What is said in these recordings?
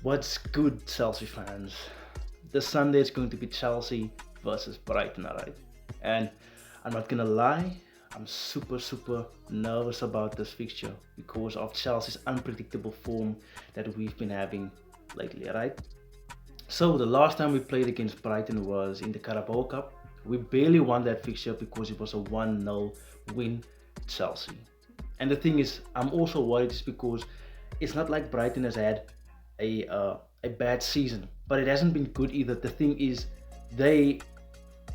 What's good, Chelsea fans? This Sunday is going to be Chelsea versus Brighton, alright? And I'm not gonna lie, I'm super nervous about this fixture because of Chelsea's unpredictable form that we've been having lately, alright? So the last time we played against Brighton was in the Carabao Cup. We barely won that fixture because it was a 1-0 win Chelsea. And the thing is, I'm also worried is because it's not like Brighton has had a bad season, but it hasn't been good either. The thing is, they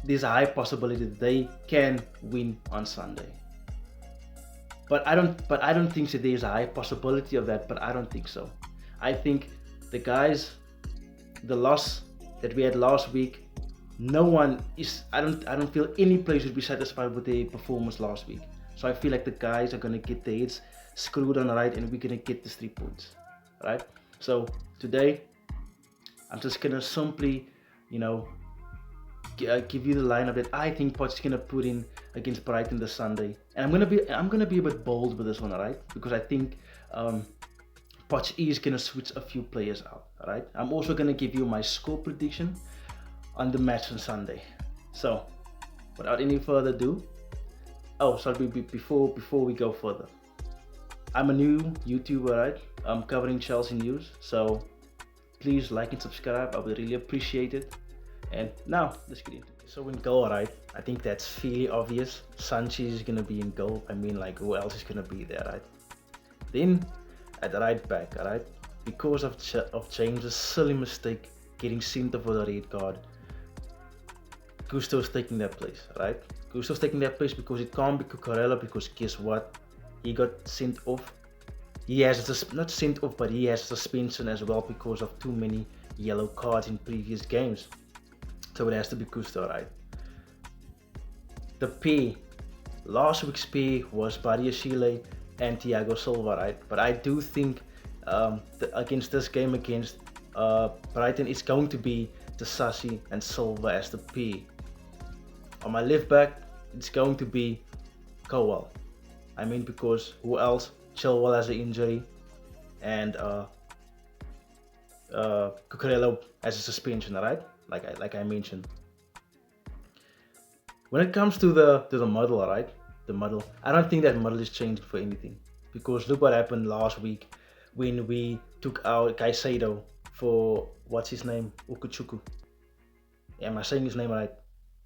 there's a high possibility that they can win on Sunday. But I don't think that there's a high possibility of that. But I don't think so. I think the guys, the loss that we had last week, no one is. I don't feel any players would be satisfied with their performance last week. So I feel like the guys are gonna get their heads screwed on right, and we're gonna get the 3 points, right? So today, I'm just gonna simply, you know, give you the lineup that I think Poch is gonna put in against Brighton this Sunday, and I'm gonna be a bit bold with this one, alright? Because I think Poch is gonna switch a few players out, alright? I'm also gonna give you my score prediction on the match on Sunday. So, without any further ado, sorry, before we go further, I'm a new YouTuber, right? I'm covering Chelsea news, so please like and subscribe. I would really appreciate it. And now let's get into it. So in goal, right? I think that's fairly obvious. Sanchez is gonna be in goal. I mean, like, who else is gonna be there, right? Then at the right back, alright? Because of James's silly mistake getting sent off for the red card, Gusto's taking that place, right? Gusto's taking that place because it can't be Cucurella, because guess what? He got sent off. He has not sent off, but he has suspension as well because of too many yellow cards in previous games. So it has to be Gusto, right? The pair, last week's pair was Badiashile and Thiago Silva, right? But I do think against this game against Brighton, it's going to be Sassi and Silva as the pair. On my left back, it's going to be Kowal. I mean, because who else? Chilwell has an injury, and Cucurella has a suspension, right? Like I mentioned. When it comes to the model, right? The model, I don't think that model is changing for anything, because look what happened last week when we took out Caicedo for what's his name, Ukuchuku. Am I saying his name right?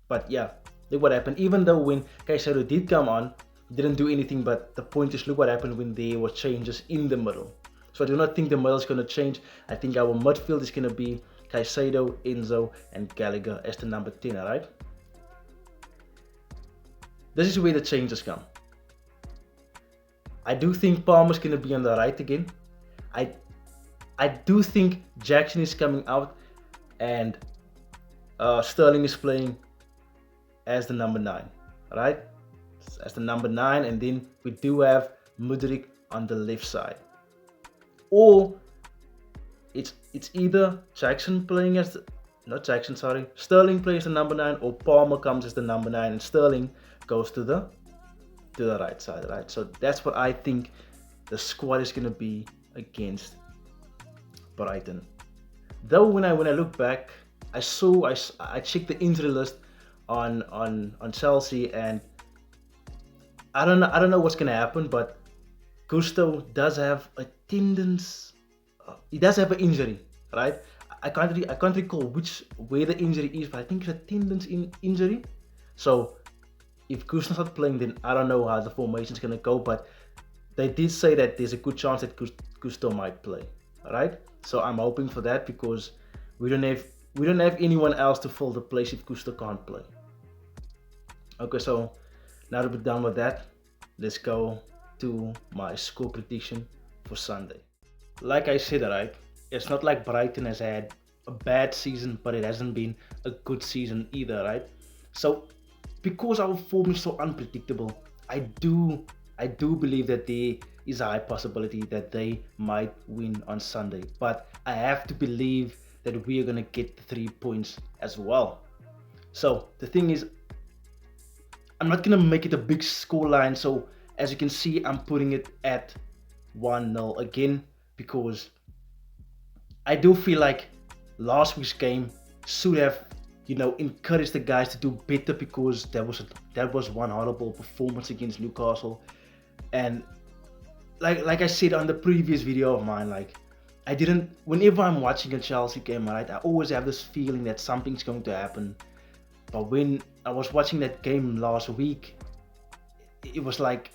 But yeah, look what happened. Even though when Caicedo did come on, he didn't do anything. But the point is, look what happened when there were changes in the middle. So I do not think the middle is going to change. I think our midfield is going to be Caicedo, Enzo, and Gallagher as the number 10, alright? This is where the changes come. I do think Palmer's going to be on the right again. I do think Jackson is coming out, and Sterling is playing as the number 9, right? As the number 9, and then we do have Mudryk on the left side. Or it's either Jackson playing as Sterling plays the number 9, or Palmer comes as the number 9 and Sterling goes to the right side, right? So that's what I think the squad is gonna be against Brighton. Though when I look back, I checked the injury list on Chelsea, and I don't know what's gonna happen, but Gusto does have a tendons. He does have an injury, right? I can't recall where the injury is, but I think it's a tendons injury. So if Gusto's not playing, then I don't know how the formation's gonna go. But they did say that there's a good chance that Gusto might play, right? So I'm hoping for that, because we don't have anyone else to fill the place if Gusto can't play. Okay, so now that we're done with that, let's go to my score prediction for Sunday. Like I said, right, it's not like Brighton has had a bad season, but it hasn't been a good season either, right? So because our form is so unpredictable, I do believe that there is a high possibility that they might win on Sunday. But I have to believe that we are gonna get the 3 points as well. So the thing is, I'm not gonna make it a big score line. So as you can see, I'm putting it at 1-0 again, because I do feel like last week's game should have, encouraged the guys to do better, because that was one horrible performance against Newcastle. And like I said on the previous video of mine, like I didn't. Whenever I'm watching a Chelsea game, right, I always have this feeling that something's going to happen. But when I was watching that game last week, it was like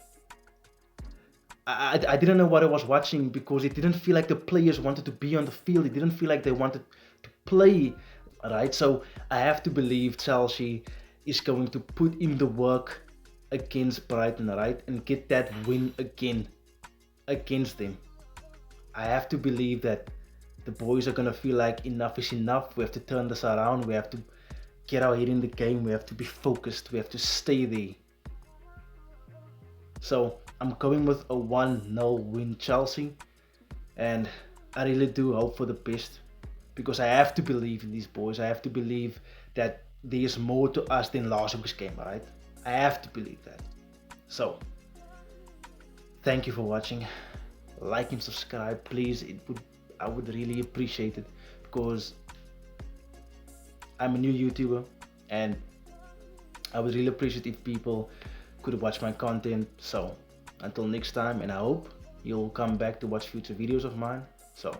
I didn't know what I was watching, because it didn't feel like the players wanted to be on the field. It didn't feel like they wanted to play, right? So I have to believe Chelsea is going to put in the work against Brighton, right, and get that win again against them. I have to believe that the boys are gonna feel like enough is enough. We have to turn this around. We have to get our head in the game. We have to be focused. We have to stay there. So I'm going with a 1-0 win Chelsea, and I really do hope for the best, because I have to believe in these boys. I have to believe that there is more to us than last week's game, right? I have to believe that. So thank you for watching. Like and subscribe, please. I would really appreciate it, because I'm a new YouTuber, and I would really appreciate if people could watch my content. So until next time, and I hope you'll come back to watch future videos of mine. So